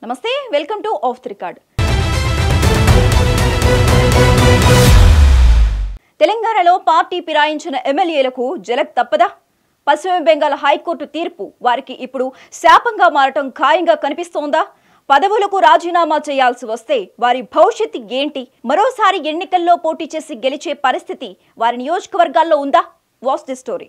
నమస్తే welcome to of the record. తెలంగాణలో party ఫిరాయించిన ఎమ్మెల్యేలకు జలక్ తప్పదా? పశ్చిమ బెంగాల్ హైకోర్టు తీర్పు వారికి ఇప్పుడు శాపంగా మారటం ఖాయంగా కనిపిస్తోందా? పదవులకు రాజీనామా చేయాల్సి వస్తే వారి భవిష్యత్తు ఏంటి? మరోసారి ఎన్నికల్లో పోటీ చేసి గెలిచే పరిస్థితి వారి నియోజకవర్గాల్లో ఉందా? Watch the story.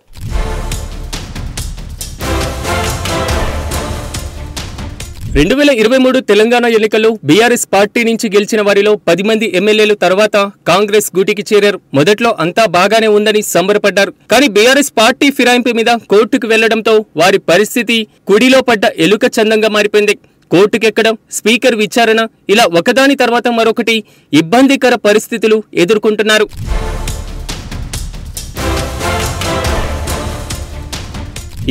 2023 తెలంగాణ ఎన్నికల్లో బీఆర్ఎస్ పార్టీ నుంచి గెలిచిన వారిలో 10 మంది ఎమ్మెల్యేలు తర్వాత కాంగ్రెస్ గూటికి చేరారు. మొదట్లో అంతా బాగానే ఉందని సంబరపడ్డారు. కానీ బీఆర్ఎస్ పార్టీ ఫిరాయింపు మీద కోర్టుకు వెళ్లడంతో వారి పరిస్థితి కుడిలో పడ్డ ఎలుక చందంగా మారిపోయింది. కోర్టుకెక్కడం, స్పీకర్ విచారణ, ఇలా ఒకదాని తర్వాత మరొకటి ఇబ్బందికర పరిస్థితులు ఎదుర్కొంటున్నారు.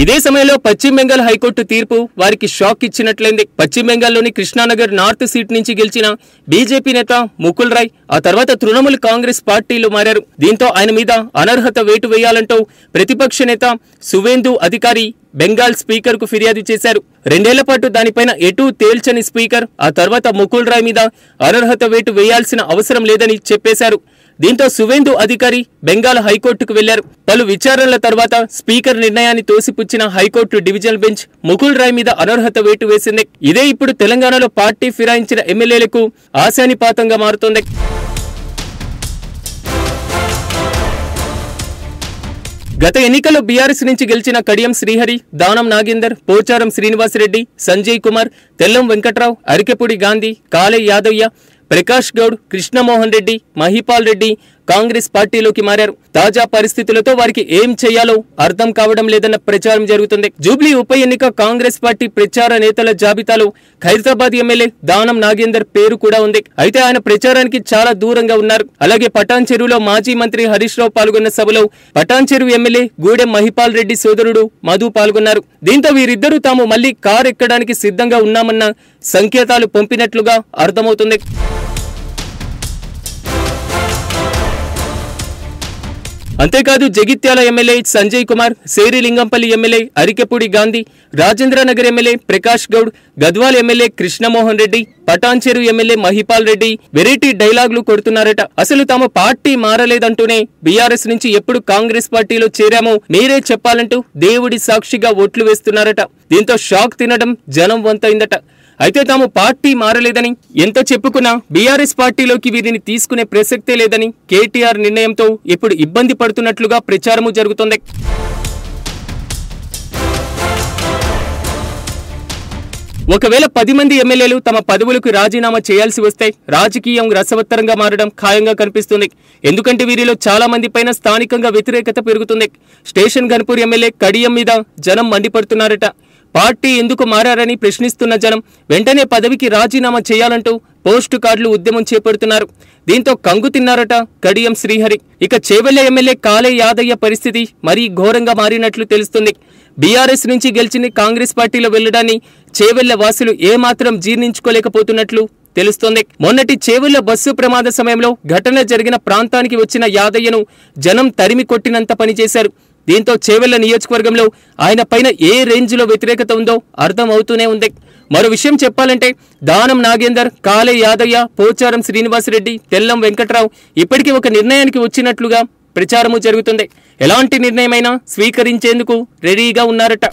ఇదే సమయంలో పశ్చిమ బెంగాల్ హైకోర్టు తీర్పు వారికి షాక్ ఇచ్చినట్లయింది. పశ్చిమ బెంగాల్లోని కృష్ణానగర్ నార్త్ సీట్ నుంచి గెలిచిన బీజేపీ నేత ముకుల్ రాయ్ ఆ తర్వాత తృణమూల్ కాంగ్రెస్ పార్టీలో మారారు. దీంతో ఆయన మీద అనర్హత వేటు వేయాలంటూ ప్రతిపక్ష నేత సువేందు అధికారి బెంగాల్ స్పీకర్ కు ఫిర్యాదు చేశారు. 2 ఏళ్ల పాటు దానిపైన ఎటూ తేల్చని స్పీకర్ ఆ తర్వాత ముకుల్ రాయ్ మీద అనర్హత వేటు వేయాల్సిన అవసరం లేదని చెప్పేశారు. దీంతో సువేందు అధికారి బెంగాల్ హైకోర్టుకు వెళ్లారు. పలు విచారణల తర్వాత స్పీకర్ నిర్ణయాన్ని తోసిపుచ్చిన high court divisional bench Mukul Roy మీద అనర్హత వేటు వేసింది. ఇదే ఇప్పుడు తెలంగాణలో పార్టీ ఫిరాయించిన ఎమ్మెల్యేలకు ఆశానిపాతంగా మారుతోంది. గత ఎన్నికల్లో బీఆర్ఎస్ నుంచి గెలిచిన కడియం శ్రీహరి, దానం నాగేందర్, పోచారం శ్రీనివాసరెడ్డి, సంజయ్ కుమార్, తెల్లం వెంకట్రావు, అరికెపూడి గాంధీ, కాలే యాదయ్య, ప్రకాష్ గౌడ్, కృష్ణమోహన్ రెడ్డి, మహిపాల్ రెడ్డి కాంగ్రెస్ పార్టీలోకి మారారు. తాజా పరిస్థితులతో వారికి ఏం చేయాలో అర్థం కావడం లేదన్న ప్రచారం జరుగుతుంది. జూబ్లీ ఉప ఎన్నిక కాంగ్రెస్ పార్టీ ప్రచార నేతల జాబితాలో ఖైరతాబాద్ ఎమ్మెల్యే దానం నాగేందర్ పేరు కూడా ఉంది. అయితే ఆయన ప్రచారానికి చాలా దూరంగా ఉన్నారు. అలాగే పటాన్ చెరువులో మాజీ మంత్రి హరీష్ రావు పాల్గొన్న సభలో పటాన్ చెరువు ఎమ్మెల్యే గూడెం మహిపాల్ రెడ్డి సోదరుడు మధు పాల్గొన్నారు. దీంతో వీరిద్దరూ తాము మళ్లీ కారు ఎక్కడానికి సిద్ధంగా ఉన్నామన్న సంకేతాలు పంపినట్లుగా అర్థమవుతుంది. అంతేకాదు Jagtial MLA Sanjay Kumar, Serilingampally MLA Arekapudi Gandhi, Rajendranagar MLA Prakash Goud, Gadwal MLA Krishnamohan Reddy, Patancheru MLA Mahipal Reddy variety డైలాగులు కొడుతున్నారట. అసలు తాము పార్టీ మారలేదంటూనే బీఆర్ఎస్ నుంచి ఎప్పుడు కాంగ్రెస్ పార్టీలో చేరామో మీరే చెప్పాలంటూ దేవుడి సాక్షిగా ఓట్లు వేస్తున్నారట. దీంతో షాక్ తినడం జనం వంతైందట. అయితే తాము పార్టీ మారలేదని ఎంత చెప్పుకున్నా బీఆర్ఎస్ పార్టీలోకి వీరిని తీసుకునే ప్రసక్తే లేదని కేటీఆర్ నిర్ణయంతో ఇప్పుడు ఇబ్బంది పడుతున్నట్లుగా ప్రచారము జరుగుతోంది. ఒకవేళ 10 మంది ఎమ్మెల్యేలు తమ పదవులకు రాజీనామా చేయాల్సి వస్తే రాజకీయం రసవత్తరంగా మారడం ఖాయంగా కనిపిస్తుంది. ఎందుకంటే వీరిలో చాలా మంది పైన స్థానికంగా వ్యతిరేకత పెరుగుతుంది. స్టేషన్ గన్పూర్ ఎమ్మెల్యే కడియం మీద జనం మండిపడుతున్నారట. పార్టీ ఎందుకు మారని ప్రశ్నిస్తున్న జనం వెంటనే పదవికి రాజీనామా చేయాలంటూ పోస్టు కార్డులు ఉద్యమం చేపడుతున్నారు. దీంతో కంగు తిన్నారట కడియం శ్రీహరి. ఇక చేవెళ్ల ఎమ్మెల్యే కాలే యాదయ్య పరిస్థితి మరీ ఘోరంగా మారినట్లు తెలుస్తుంది. బీఆర్ఎస్ నుంచి గెలిచిన కాంగ్రెస్ పార్టీలో వెళ్లడాన్ని చేవెళ్ల వాసులు ఏమాత్రం జీర్ణించుకోలేకపోతున్నట్లు తెలుస్తోంది. మొన్నటి చేవెళ్ల బస్సు ప్రమాద సమయంలో ఘటన జరిగిన ప్రాంతానికి వచ్చిన యాదయ్యను జనం తరిమి కొట్టినంత పనిచేశారు. దీంతో చేవెళ్ల నియోజకవర్గంలో ఆయన పైన ఏ రేంజ్లో వ్యతిరేకత ఉందో అర్థం అవుతూనే ఉంది. మరో విషయం చెప్పాలంటే దానం నాగేందర్, కాలే యాదయ్య, పోచారం శ్రీనివాసరెడ్డి, తెల్లం వెంకట్రావు ఇప్పటికీ ఒక నిర్ణయానికి వచ్చినట్లుగా ప్రచారము జరుగుతుంది. ఎలాంటి నిర్ణయమైనా స్వీకరించేందుకు రెడీగా ఉన్నారట.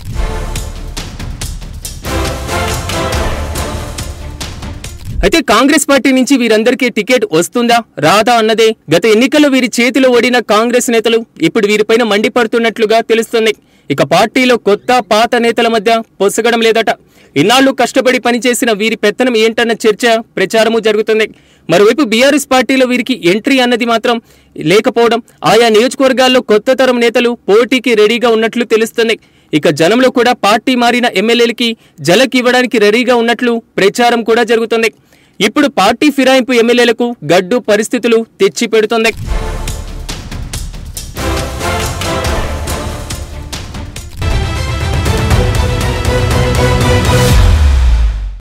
అయితే కాంగ్రెస్ పార్టీ నుంచి వీరందరికీ టికెట్ వస్తుందా రాదా అన్నదే గత ఎన్నికల్లో వీరి చేతిలో ఓడిన కాంగ్రెస్ నేతలు ఇప్పుడు వీరిపైన మండిపడుతున్నట్లుగా తెలుస్తుంది. ఇక పార్టీలో కొత్త పాత నేతల మధ్య పొసగడం లేదట. ఇన్నాళ్లు కష్టపడి పనిచేసిన వీరి పెత్తనం ఏంటన్న చర్చ ప్రచారము జరుగుతుంది. మరోవైపు బీఆర్ఎస్ పార్టీలో వీరికి ఎంట్రీ అన్నది మాత్రం లేకపోవడం, ఆయా నియోజకవర్గాల్లో కొత్త తరం నేతలు పోటీకి రెడీగా ఉన్నట్లు తెలుస్తుంది. ఇక జనంలో కూడా పార్టీ మారిన ఎమ్మెల్యేలకి జలక్ ఇవ్వడానికి రెడీగా ఉన్నట్లు ప్రచారం కూడా జరుగుతుంది. ఇప్పుడు పార్టీ ఫిరాయింపు ఎమ్మెల్యేలకు గడ్డు పరిస్థితులు తెచ్చిపెడుతోంది.